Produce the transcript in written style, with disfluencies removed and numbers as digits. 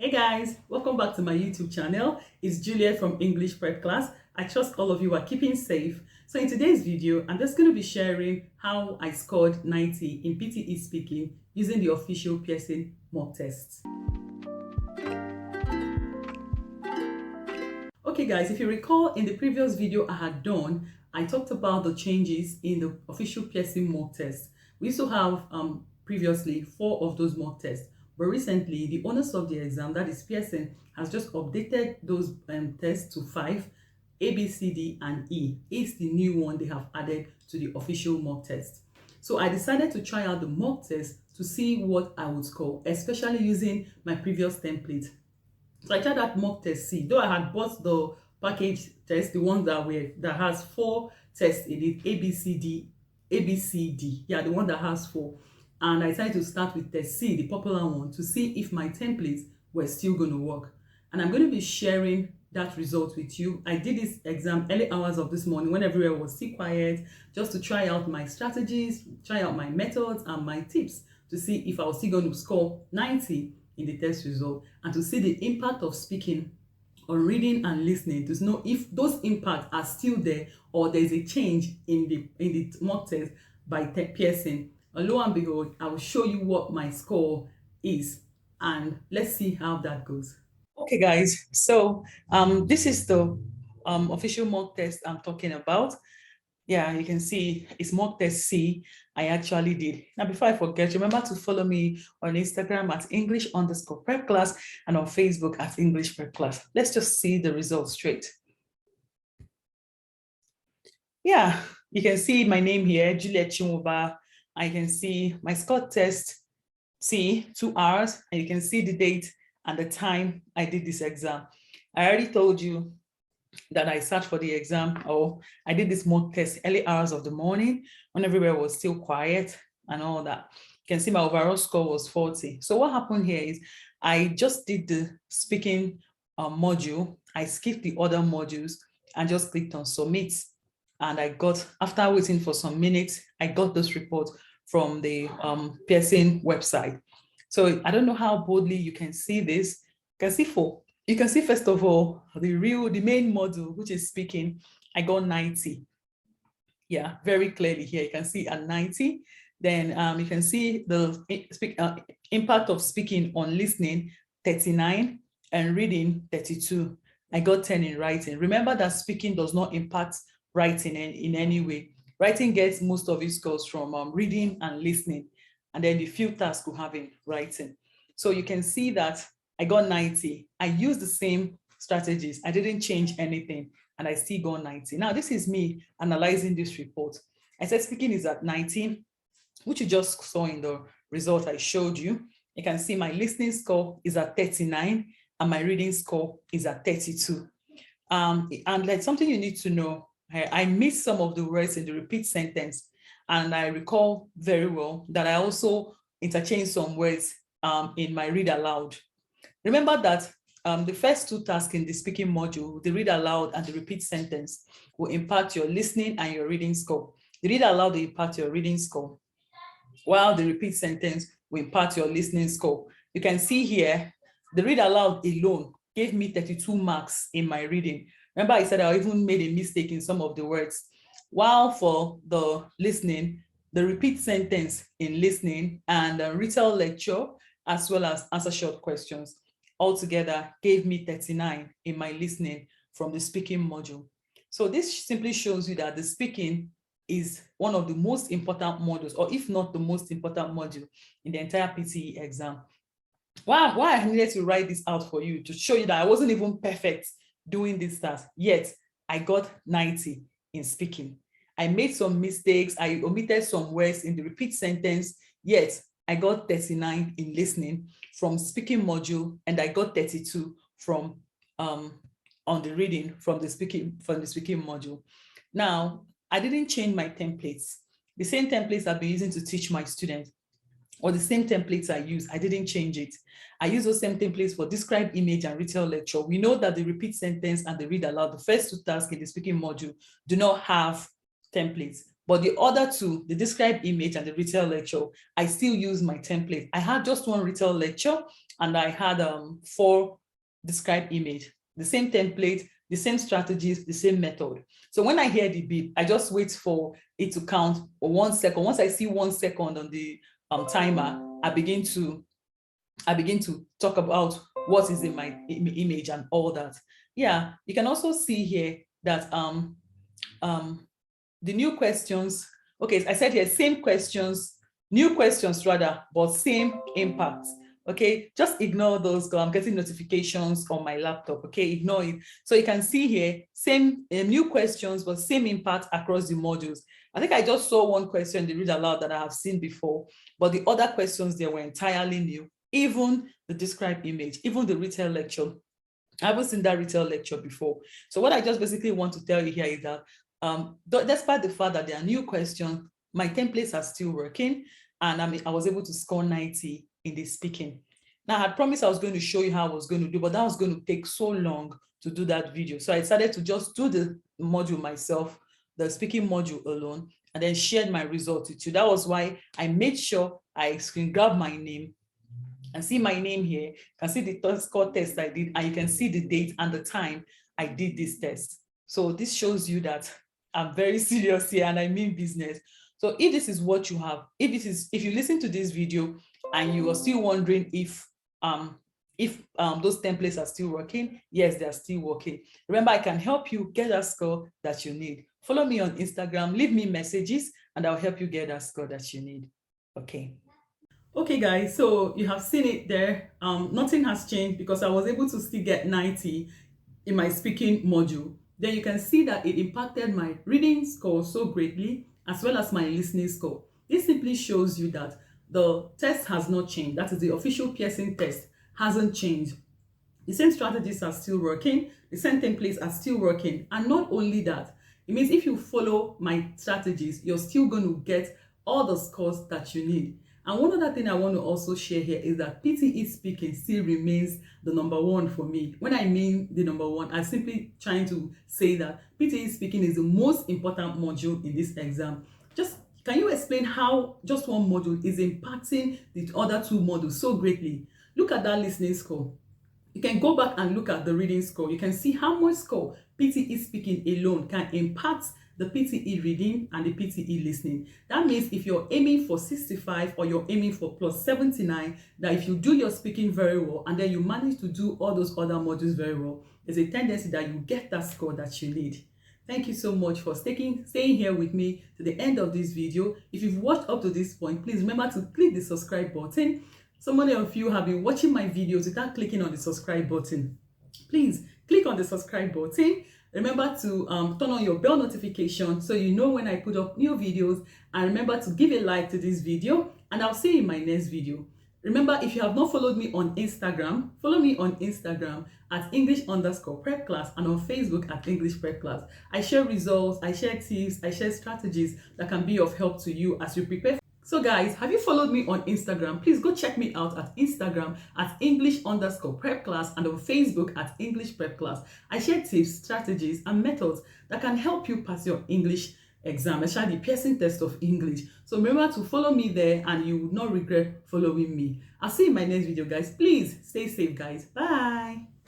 Hey guys, welcome back to my YouTube channel. It's Juliet from English Prep Class. I trust all of you are keeping safe. So in today's video, I'm just going to be sharing how I scored 90 in PTE Speaking using the official Pearson mock test. Okay guys, if you recall in the previous video I had done, I talked about the changes in the official Pearson mock test. We used to have previously 4 of those mock tests, but recently the owners of the exam, that is Pearson, has just updated those tests to 5. A, B, C, D, and E is the new one they have added to the official mock test. So I decided to try out the mock test to see what I would score, especially using my previous template. So I tried that mock test C, though I had bought the package test, the one that has 4 tests in it, A, B, C, D, A, B, C, D. Yeah, the one that has 4. And I decided to start with test C, the popular one, to see if my templates were still going to work. And I'm going to be sharing that result with you. I did this exam early hours of this morning when everywhere was still quiet, just to try out my strategies, try out my methods and my tips to see if I was still going to score 90 in the test result, and to see the impact of speaking on reading and listening, to know if those impacts are still there or there's a change in the mock test by Pearson. And lo and behold, I will show you what my score is, and let's see how that goes. Okay guys, so this is the official mock test I'm talking about. Yeah, you can see it's mock test C I actually did. Now, before I forget, remember to follow me on Instagram at English_prep class and on Facebook at English Prep Class. Let's just see the results straight. Yeah, you can see my name here, Juliet Chimoba. I can see my score test C, 2 hours, and you can see the date and the time I did this exam. I already told you that I sat for the exam, or I did this mock test early hours of the morning when everywhere was still quiet and all that. You can see my overall score was 40. So what happened here is I just did the speaking module. I skipped the other modules and just clicked on submit. And I got, after waiting for some minutes, I got this report from the Pearson website. So I don't know how boldly you can see this. You can see first of all, the main module, which is speaking, I got 90. Yeah, very clearly here. You can see at 90. Then you can see the impact of speaking on listening, 39, and reading, 32. I got 10 in writing. Remember that speaking does not impact writing in any way. Writing gets most of its scores from reading and listening, and then the few tasks you have in writing. So you can see that I got 90. I used the same strategies. I didn't change anything, and I still got 90. Now, this is me analyzing this report. I said speaking is at 19, which you just saw in the result I showed you. You can see my listening score is at 39, and my reading score is at 32. And like something you need to know, I missed some of the words in the repeat sentence, and I recall very well that I also interchanged some words in my read aloud. Remember that the first 2 tasks in the speaking module, the read aloud and the repeat sentence, will impact your listening and your reading score. The read aloud will impact your reading score, while the repeat sentence will impact your listening score. You can see here, the read aloud alone gave me 32 marks in my reading. Remember I said I even made a mistake in some of the words. While for the listening, the repeat sentence in listening and the retail lecture, as well as answer short questions, altogether gave me 39 in my listening from the speaking module. So this simply shows you that the speaking is one of the most important modules, or if not the most important module in the entire PTE exam. Why I needed to write this out for you, to show you that I wasn't even perfect doing this task, yet I got 90 in speaking. I made some mistakes, I omitted some words in the repeat sentence, yet I got 39 in listening from speaking module, and I got 32 from on the reading from the speaking module. Now, I didn't change my templates. The same templates I've been using to teach my students, or the same templates I use, I didn't change it. I use those same templates for describe, image, and retail lecture. We know that the repeat sentence and the read aloud, the first 2 tasks in the speaking module, do not have templates. But the other 2, the describe, image, and the retail lecture, I still use my template. I had just 1 retail lecture and I had 4 describe image, the same template, the same strategies, the same method. So when I hear the beep, I just wait for it to count for 1 second. Once I see 1 second on the timer, I begin to talk about what is in my image and all that. Yeah, you can also see here that the new questions, okay, I said here, same questions, new questions rather, but same impact. Okay, just ignore those because I'm getting notifications on my laptop. Okay, ignore it. So you can see here, same new questions, but same impact across the modules. I think I just saw one question, the read aloud, that I have seen before, but the other questions there were entirely new. Even the describe image, even the retail lecture. I haven't seen that retail lecture before. So what I just basically want to tell you here is that despite the fact that there are new questions, my templates are still working, and I was able to score 90 in the speaking. Now, I had promised I was going to show you how I was going to do, but that was going to take so long to do that video. So I decided to just do the module myself, the speaking module alone, and then shared my results with you. That was why I made sure I screen grab my name and see my name here. You can see the score test I did, and you can see the date and the time I did this test. So this shows you that I'm very serious here and I mean business. So if this is what you have, if you listen to this video and you are still wondering if those templates are still working, yes, they are still working. Remember, I can help you get a score that you need. Follow me on Instagram, leave me messages, and I'll help you get a score that you need. Okay. Okay, guys, so you have seen it there. Nothing has changed because I was able to still get 90 in my speaking module. Then you can see that it impacted my reading score so greatly, as well as my listening score. This simply shows you that the test has not changed. That is, the official Pearson test hasn't changed. The same strategies are still working, the same templates are still working. And not only that, it means if you follow my strategies, you're still going to get all the scores that you need. And one other thing I want to also share here is that PTE Speaking still remains the #1 for me. When I mean the #1, I'm simply trying to say that PTE Speaking is the most important module in this exam. Can you explain how just one module is impacting the other 2 modules so greatly? Look at that listening score. You can go back and look at the reading score. You can see how much score PTE Speaking alone can impact the PTE reading and the PTE listening. That means if you're aiming for 65 or you're aiming for plus 79, that if you do your speaking very well and then you manage to do all those other modules very well, there's a tendency that you get that score that you need. Thank you so much for staying here with me to the end of this video. If you've watched up to this point, please remember to click the subscribe button. So many of you have been watching my videos without clicking on the subscribe button. Please click on the subscribe button. Remember to turn on your bell notification so you know when I put up new videos, and remember to give a like to this video, and I'll see you in my next video. Remember, if you have not followed me on Instagram, follow me on Instagram at English_prep class and on Facebook at English Prep Class. I share results, I share tips, I share strategies that can be of help to you as you prepare. So guys, have you followed me on Instagram? Please go check me out at Instagram at English_prep class and on Facebook at English Prep Class. I share tips, strategies, and methods that can help you pass your English exam, especially the Pearson test of English. So remember to follow me there and you will not regret following me. I'll see you in my next video, guys. Please stay safe, guys. Bye.